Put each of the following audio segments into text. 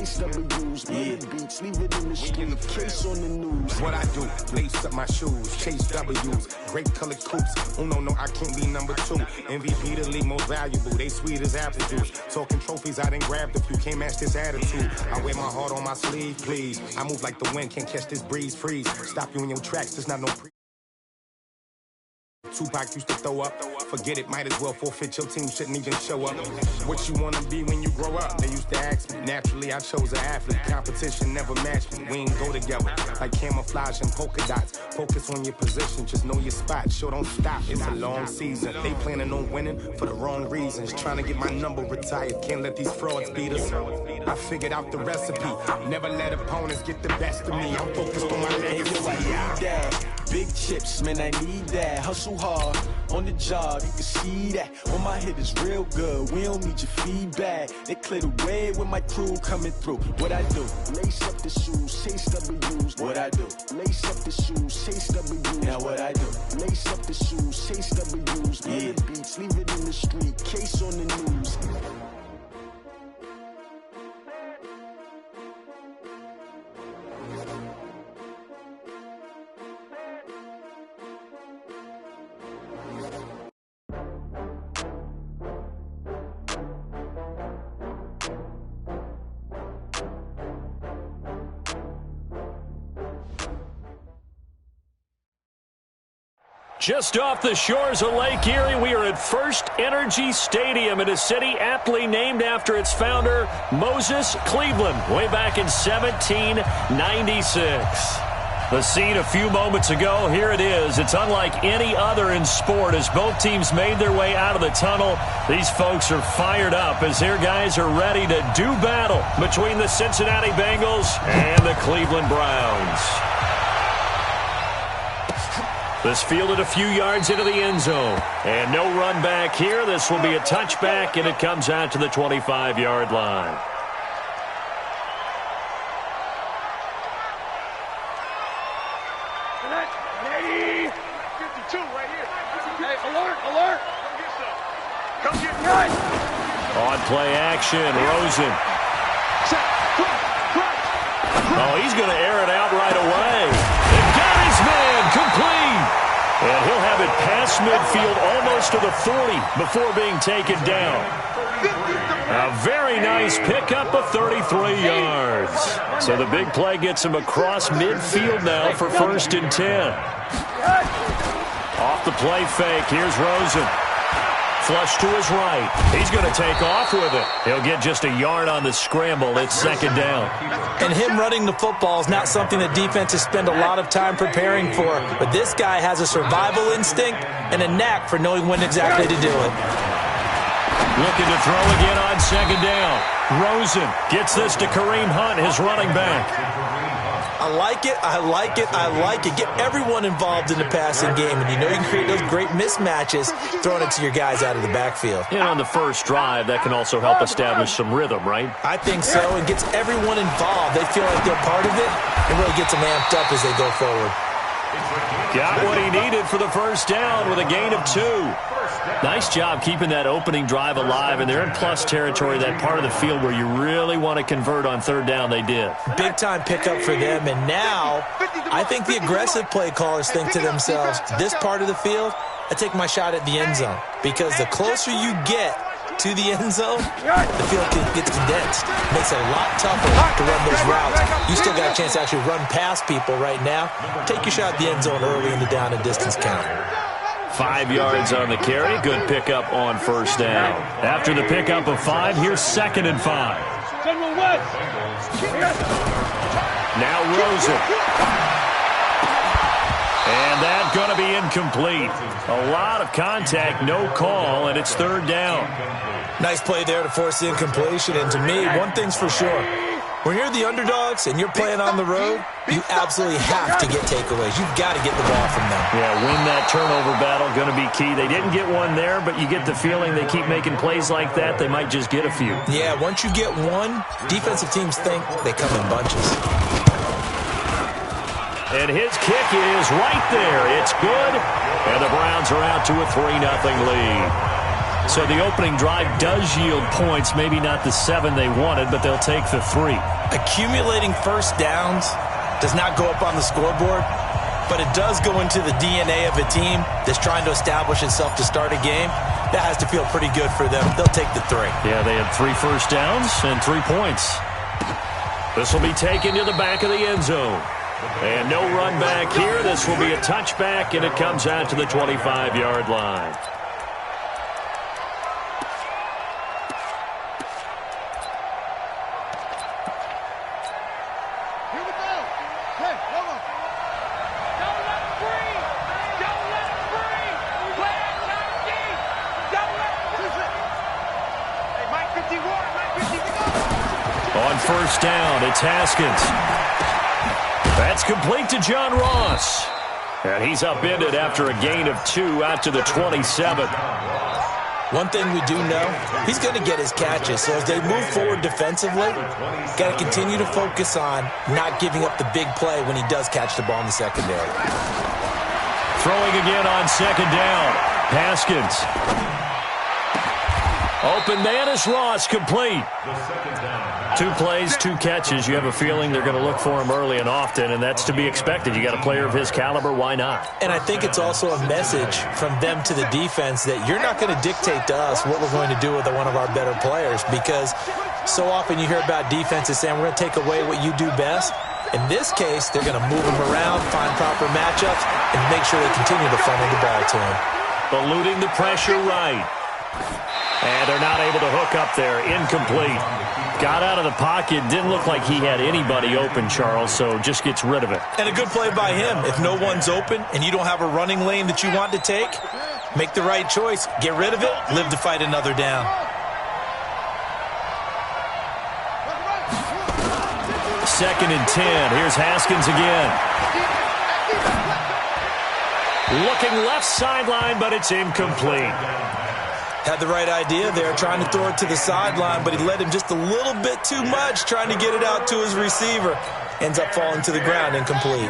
KWs, beats, leave it in the street, case on the news. What I do, lace up my shoes, chase W's, great colored coops. Oh no, I can't be number 2. MVP the league most valuable, they sweet as apple juice. Talking trophies, I done grabbed a few, can't match this attitude. I wear my heart on my sleeve, please. I move like the wind, can't catch this breeze, freeze. Stop you in your tracks, there's not no Tupac used to throw up. Forget it, might as well forfeit. Your team shouldn't even show up. What you wanna be when you grow up? They used to ask me. Naturally, I chose an athlete. Competition never matched me. We ain't go together like camouflage and polka dots. Focus on your position, just know your spot. Sure, don't stop. It's a long season. They planning on winning for the wrong reasons. Trying to get my number retired. Can't let these frauds beat us. I figured out the recipe. Never let opponents get the best of me. I'm focused on my legacy. Big chips, man, I need that. Hustle hard on the job, you can see that. When my hit is real good, we don't need your feedback. They clear the way with my crew coming through. What I do? Lace up the shoes, chase W's. What I do? Lace up the shoes, chase W's. Now what I do? Lace up the shoes, chase W's. Beats, leave it in the street, case on the news. Just off the shores of Lake Erie, we are at First Energy Stadium in a city aptly named after its founder, Moses Cleveland, way back in 1796. The scene a few moments ago, here it is. It's unlike any other in sport as both teams made their way out of the tunnel. These folks are fired up as their guys are ready to do battle between the Cincinnati Bengals and the Cleveland Browns. This fielded a few yards into the end zone. And no run back here. This will be a touchback, and it comes out to the 25-yard line. Ready? 52 right here. Hey, alert. Come get right. On play action, Rosen. Oh, he's going to air it out right away. It got his man complete. And he'll have it past midfield almost to the 40 before being taken down. A very nice pickup of 33 yards. So the big play gets him across midfield now for 1st and 10. Off the play fake, here's Rosen. Flush to his right. He's going to take off with it. He'll get just a yard on the scramble. It's 2nd down. And him running the football is not something that defenses spend a lot of time preparing for. But this guy has a survival instinct and a knack for knowing when exactly to do it. Looking to throw again on 2nd down. Rosen gets this to Kareem Hunt, his running back. I like it. Get everyone involved in the passing game, and you know you can create those great mismatches throwing it to your guys out of the backfield. And on the first drive, that can also help establish some rhythm, right? I think so. It gets everyone involved. They feel like they're part of it, and really gets them amped up as they go forward. Got what he needed for the 1st down with a gain of 2. Nice job keeping that opening drive alive, and they're in plus territory, that part of the field where you really want to convert on 3rd down. They did. Big-time pickup for them, and now I think the aggressive play callers think to themselves, this part of the field, I take my shot at the end zone, because the closer you get to the end zone, the field gets condensed. Makes it a lot tougher to run those routes. You still got a chance to actually run past people right now. Take your shot at the end zone early in the down and distance count. 5 yards on the carry. Good pickup on 1st down. After the pickup of 5, here's 2nd and 5. Now Rosen. And that's going to be incomplete. A lot of contact, no call, and it's 3rd down. Nice play there to force the incompletion. And to me, one thing's for sure. When you're the underdogs and you're playing on the road, you absolutely have to get takeaways. You've got to get the ball from them. Yeah, win that turnover battle, going to be key. They didn't get one there, but you get the feeling they keep making plays like that, they might just get a few. Yeah, once you get one, defensive teams think they come in bunches. And his kick is right there. It's good. And the Browns are out to a 3-0 lead. So the opening drive does yield points, maybe not the 7 they wanted, but they'll take the 3. Accumulating first downs does not go up on the scoreboard, but it does go into the DNA of a team that's trying to establish itself to start a game. That has to feel pretty good for them. They'll take the 3. Yeah, they had 3 first downs and 3 points. This will be taken to the back of the end zone. And no run back here. This will be a touchback, and it comes out to the 25-yard line. On first down, it's Haskins. That's complete to John Ross. And he's upended after a gain of 2 out to the 27. One thing we do know, he's going to get his catches. So as they move forward defensively, got to continue to focus on not giving up the big play when he does catch the ball in the secondary. Throwing again on second down. Haskins. Open man is Ross, complete. 2 plays, 2 catches. You have a feeling they're going to look for him early and often, and that's to be expected. You got a player of his caliber, why not? And I think it's also a message from them to the defense that you're not going to dictate to us what we're going to do with one of our better players, because so often you hear about defenses saying we're going to take away what you do best. In this case, they're going to move him around, find proper matchups, and make sure they continue to funnel the ball to him. Eluding the pressure right. And they're not able to hook up there. Incomplete. Got out of the pocket. Didn't look like he had anybody open, Charles, so just gets rid of it. And a good play by him. If no one's open and you don't have a running lane that you want to take, make the right choice. Get rid of it. Live to fight another down. Second and 10. Here's Haskins again. Looking left sideline, but it's incomplete. Had the right idea there, trying to throw it to the sideline, but he led him just a little bit too much, trying to get it out to his receiver. Ends up falling to the ground, incomplete.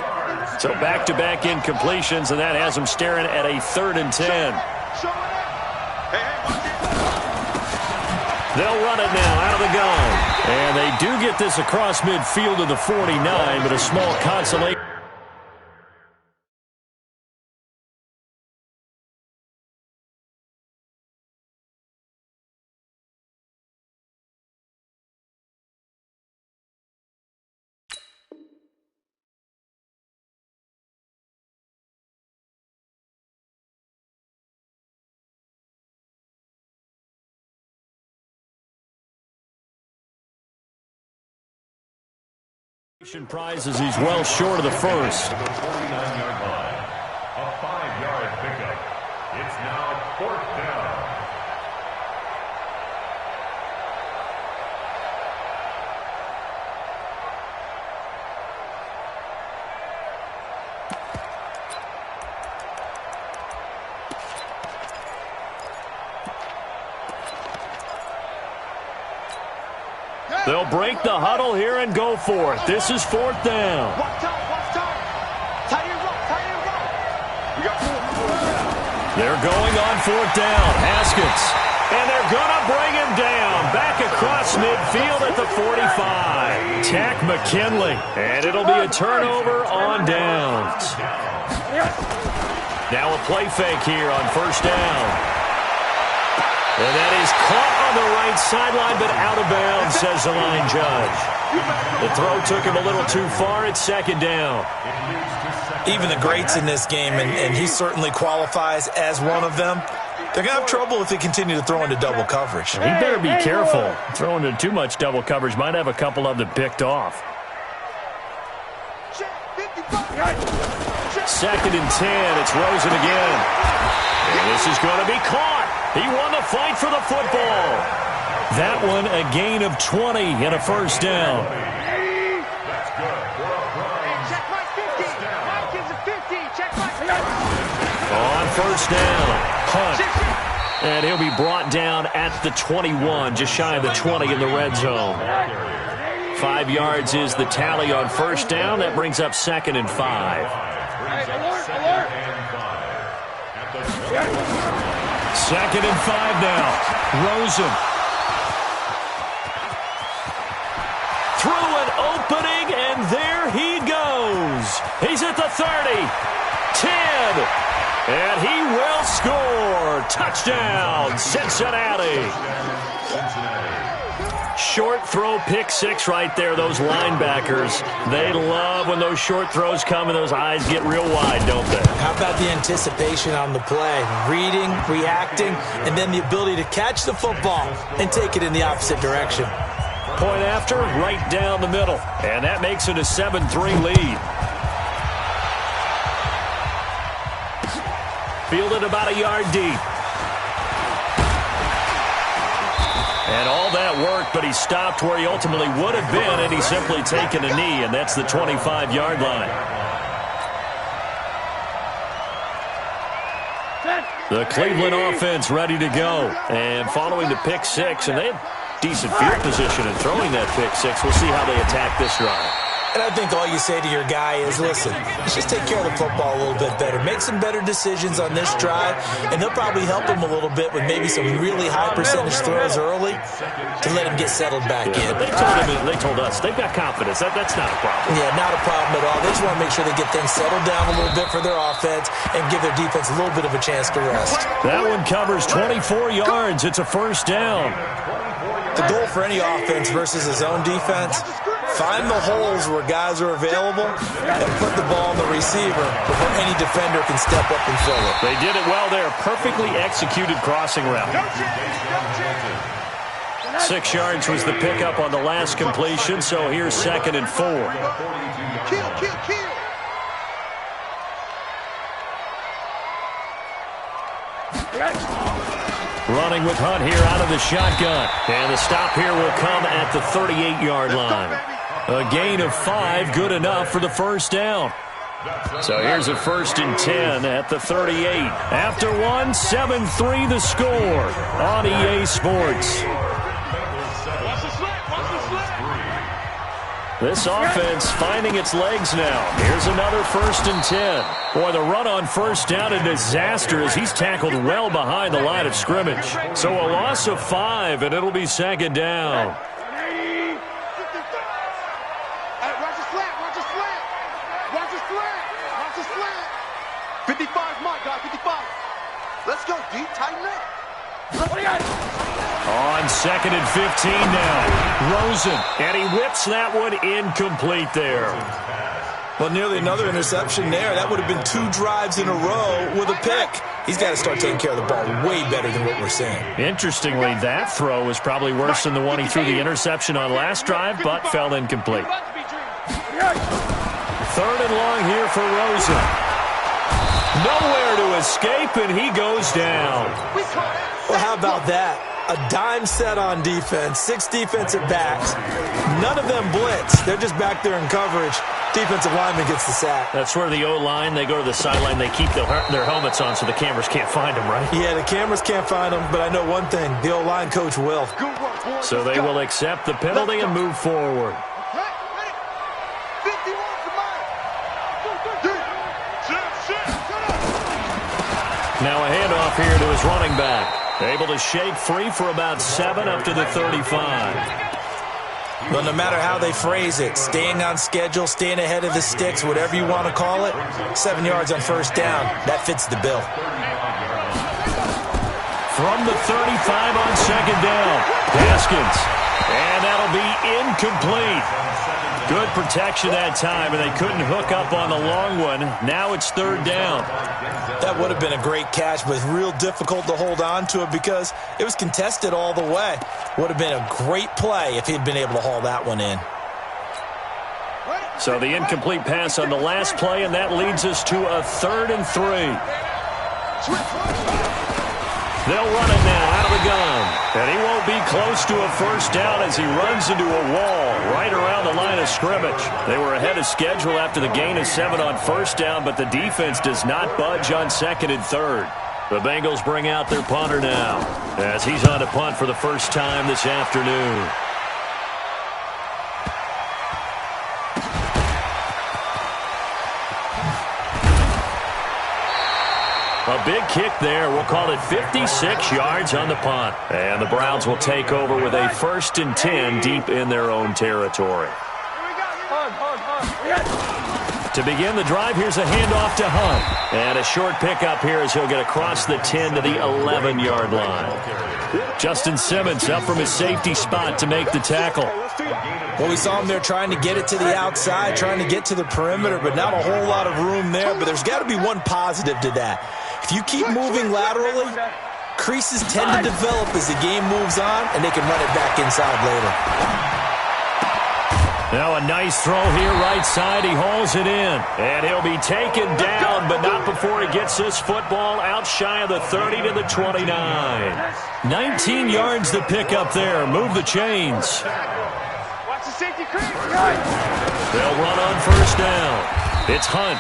So back-to-back incompletions, and that has him staring at a 3rd and 10. They'll run it now out of the gun. And they do get this across midfield to the 49, but a small consolation. Prizes, he's well short of the first. A 5-yard pickup. It's now 4th down. They'll break the huddle here and go for it. This is 4th down. They're going on 4th down. Haskins. And they're going to bring him down. Back across midfield at the 45. Tack McKinley. And it'll be a turnover on downs. Now a play fake here on 1st down. And that is caught on the right sideline, but out of bounds, says the line judge. The throw took him a little too far. It's 2nd down. Even the greats in this game, and he certainly qualifies as one of them, they're going to have trouble if they continue to throw into double coverage. He better be careful. Throwing into too much double coverage might have a couple of them picked off. 2nd and 10. It's Rosen again. And this is going to be caught. He won the fight for the football. That one a gain of 20 and a 1st down. On 1st down, punt. And he'll be brought down at the 21, just shy of the 20 in the red zone. 5 yards is the tally on 1st down. That brings up 2nd and 5. 2nd and 5 now. Rosen. Through an opening, and there he goes. He's at the 30, 10, and he will score. Touchdown, Cincinnati. Short throw, pick six right there. Those linebackers, they love when those short throws come and those eyes get real wide, don't they? How about the anticipation on the play? Reading, reacting, and then the ability to catch the football and take it in the opposite direction. Point after, right down the middle. And that makes it a 7-3 lead. Fielded about a yard deep. And all that work, but he stopped where he ultimately would have been, and he's simply taken a knee, and that's the 25-yard line. The Cleveland offense ready to go. And following the pick six, and they had decent field position in throwing that pick six. We'll see how they attack this drive. And I think all you say to your guy is, listen, let's just take care of the football a little bit better. Make some better decisions on this drive, and they'll probably help him a little bit with maybe some really high percentage throws early to let him get settled back in. They told us they've got confidence. That's not a problem. Yeah, not a problem at all. They just want to make sure they get things settled down a little bit for their offense and give their defense a little bit of a chance to rest. That one covers 24 yards. It's a first down. The goal for any offense versus his own defense, find the holes where guys are available and put the ball on the receiver before any defender can step up and fill it. They did it well there. Perfectly executed crossing route. 6 yards was the pickup on the last completion, so here's 2nd and 4. Kill. Running with Hunt here out of the shotgun. And the stop here will come at the 38-yard line. A gain of 5, good enough for the first down. So here's a 1st and 10 at the 38. After one, 7-3 the score on EA Sports. This offense finding its legs now. Here's another 1st and 10. Boy, the run on first down, a disaster as he's tackled well behind the line of scrimmage. So a loss of 5, and it'll be 2nd down. Watch the slant. 55, my guy, 55. Let's go, D. Tighten up. On 2nd and 15 now. Rosen, and he whips that one incomplete there. Well, nearly another interception there. That would have been 2 drives in a row with a pick. He's got to start taking care of the ball way better than what we're seeing. Interestingly, that throw was probably worse than the one he threw the interception on last drive, but fell incomplete. 3rd and long here for Rosen. Nowhere to escape, and he goes down. Well, how about that? A dime set on defense, 6 defensive backs. None of them blitz. They're just back there in coverage. Defensive lineman gets the sack. That's where the O-line, they go to the sideline, they keep their helmets on so the cameras can't find them, right? Yeah, the cameras can't find them, but I know one thing. The O-line coach will. So they will accept the penalty and move forward. Now a handoff here to his running back. Able to shake free for about 7 up to the 35. But no matter how they phrase it, staying on schedule, staying ahead of the sticks, whatever you want to call it, 7 yards on first down, that fits the bill. From the 35 on 2nd down, Haskins. And that'll be incomplete. Good protection that time, and they couldn't hook up on the long one. Now it's 3rd down. That would have been a great catch, but real difficult to hold on to it because it was contested all the way. Would have been a great play if he'd been able to haul that one in. So the incomplete pass on the last play, and that leads us to a 3rd and 3. They'll run it now out of the gun. And he won't be close to a first down as he runs into a wall right around the line of scrimmage. They were ahead of schedule after the gain of 7 on first down, but the defense does not budge on 2nd and 3rd. The Bengals bring out their punter now as he's on to punt for the first time this afternoon. A big kick there. We'll call it 56 yards on the punt. And the Browns will take over with a 1st and 10 deep in their own territory. To begin the drive, here's a handoff to Hunt. And a short pickup here as he'll get across the 10 to the 11-yard line. Justin Simmons up from his safety spot to make the tackle. Well, we saw him there trying to get it to the outside, trying to get to the perimeter, but not a whole lot of room there. But there's got to be one positive to that. If you keep moving laterally, creases tend to develop as the game moves on, and they can run it back inside later. Now a nice throw here right side. He hauls it in. And he'll be taken down, but not before he gets this football out shy of the 30 to the 29. 19 yards to pick up there. Move the chains. Watch the safety creep. They'll run on 1st down. It's Hunt.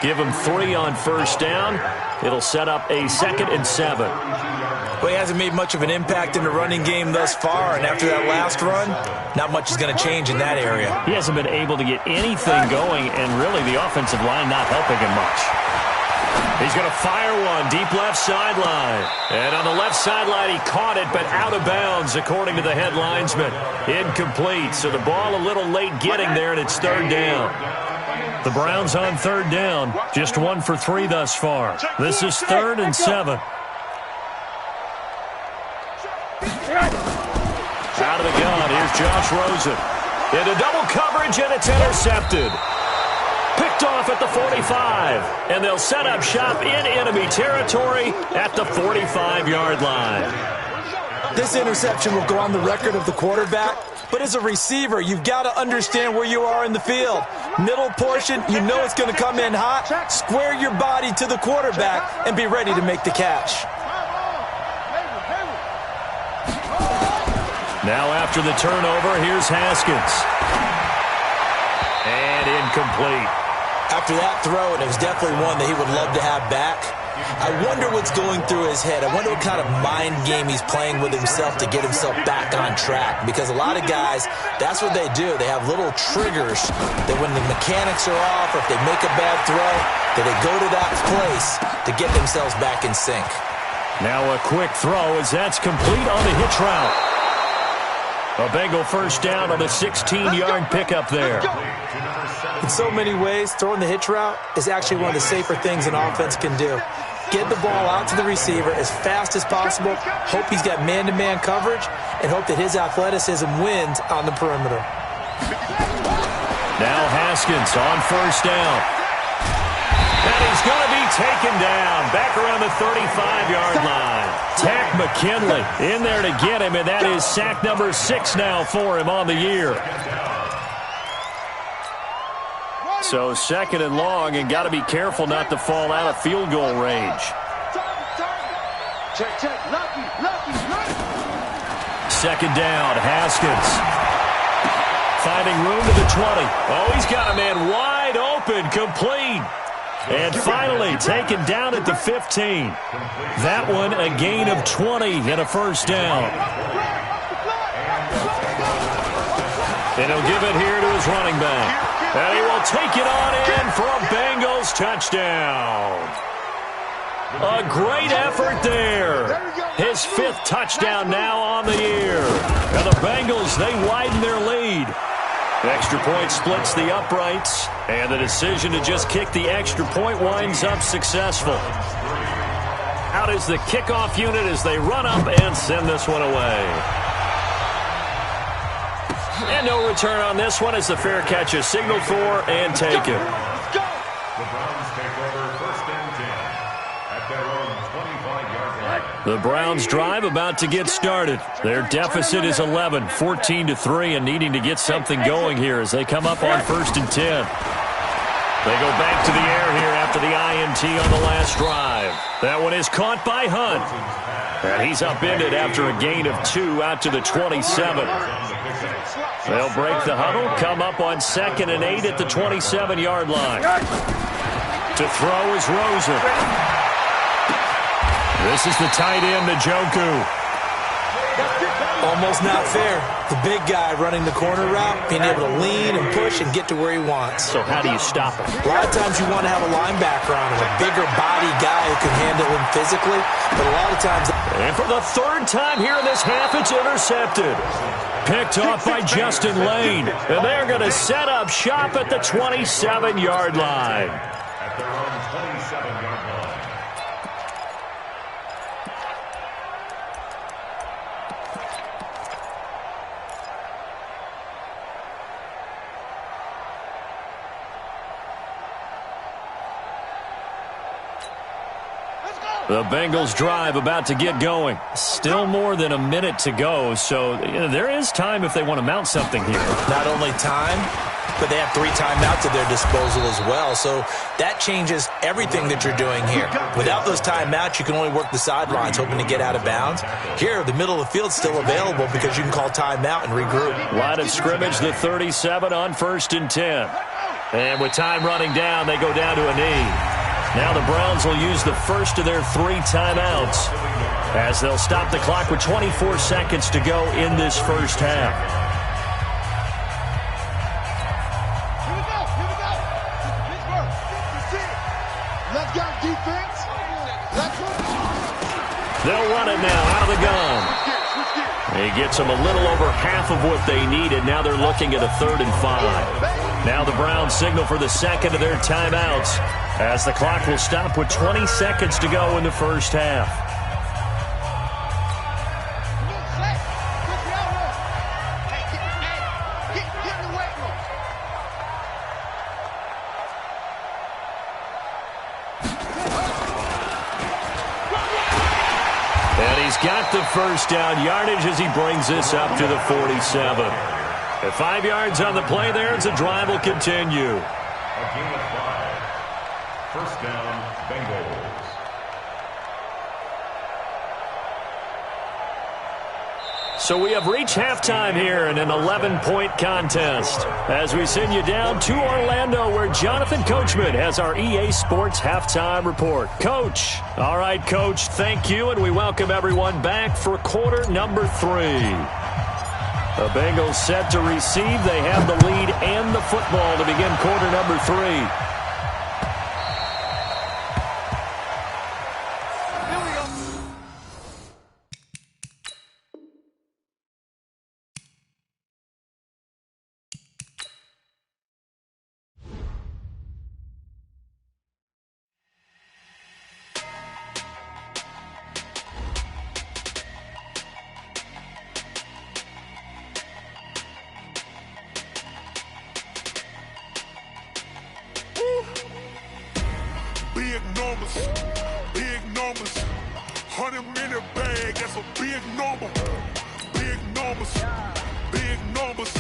Give him 3 on 1st down. It'll set up a 2nd and 7. Well, he hasn't made much of an impact in the running game thus far, and after that last run, not much is going to change in that area. He hasn't been able to get anything going, and really the offensive line not helping him much. He's going to fire one deep left sideline. And on the left sideline, he caught it, but out of bounds, according to the head linesman. Incomplete, so the ball a little late getting there, and it's 3rd down. The Browns on 3rd down, just 1 for 3 thus far. This is 3rd and 7. Out of the gun, here's Josh Rosen. Into double coverage, and it's intercepted. Picked off at the 45, and they'll set up shop in enemy territory at the 45-yard line. This interception will go on the record of the quarterback, but as a receiver, you've got to understand where you are in the field. Middle portion, you know it's going to come in hot. Square your body to the quarterback and be ready to make the catch. Now after the turnover, here's Haskins. And incomplete. After that throw, and it was definitely one that he would love to have back, I wonder what's going through his head. I wonder what kind of mind game he's playing with himself to get himself back on track. Because a lot of guys, that's what they do. They have little triggers that when the mechanics are off or if they make a bad throw, that they go to that place to get themselves back in sync. Now a quick throw as that's complete on the hitch route. A Bengal 1st down on a 16-yard pickup there. In so many ways, throwing the hitch route is actually one of the safer things an offense can do. Get the ball out to the receiver as fast as possible, hope he's got man-to-man coverage, and hope that his athleticism wins on the perimeter. Now Haskins on 1st down. And he's going to be taken down back around the 35-yard line. Tack McKinley in there to get him, and that is sack number 6 now for him on the year. So 2nd and long, and got to be careful not to fall out of field goal range. Check, check, lucky. 2nd down, Haskins. Finding room to the 20. Oh, he's got a man wide open, complete. And finally taken down at the 15. That one a gain of 20 and a 1st down. And he'll give it here to his running back. And he will take it on in for a Bengals touchdown. A great effort there. His 5th touchdown now on the year. And the Bengals, they widen their lead. Extra point splits the uprights, and the decision to just kick the extra point winds up successful. Out is the kickoff unit as they run up and send this one away. And no return on this one as the fair catch is signaled for and taken. The Browns take over 1st and 10 at their own 25-yard line. The Browns drive about to get started. Their deficit is 11, 14-3, and needing to get something going here as they come up on 1st and 10. They go back to the air here after the INT on the last drive. That one is caught by Hunt. And he's upended after a gain of 2 out to the 27. They'll break the huddle, come up on 2nd and 8 at the 27-yard line. To throw is Rosen. This is the tight end, Njoku. Almost not fair. The big guy running the corner route, being able to lean and push and get to where he wants. So how do you stop him? A lot of times you want to have a linebacker on him, a bigger body guy who can handle him physically, but a lot of times... And for the third time here in this half, it's intercepted. Picked off by Justin Lane. And they're going to set up shop at the 27-yard line. At their own 27-yard line. The Bengals drive about to get going. Still more than a minute to go, so there is time if they want to mount something here. Not only time, but they have 3 timeouts at their disposal as well, so that changes everything that you're doing here. Without those timeouts, you can only work the sidelines, hoping to get out of bounds. Here, the middle of the field's still available because you can call timeout and regroup. Line of scrimmage, the 37 on 1st and 10. And with time running down, they go down to a knee. Now the Browns will use the first of their 3 timeouts as they'll stop the clock with 24 seconds to go in this first half. Here we go. Pittsburgh. Let's go, defense. Let's go. They'll run it now out of the gun. He gets them a little over half of what they needed. Now they're looking at a 3rd and 5. Now the Browns signal for the second of their timeouts as the clock will stop with 20 seconds to go in the first half. And he's got the first down yardage as he brings this up to the 47. At 5 yards on the play there, as the drive will continue. A gain of 5. First down, Bengals. So we have reached halftime here in an 11-point contest as we send you down to Orlando where Jonathan Coachman has our EA Sports Halftime Report. Coach. All right, Coach, thank you, and we welcome everyone back for quarter number 3. The Bengals set to receive. They have the lead and the football to begin quarter number 3. Big numbers, 100-minute bag, that's a big number. Big numbers,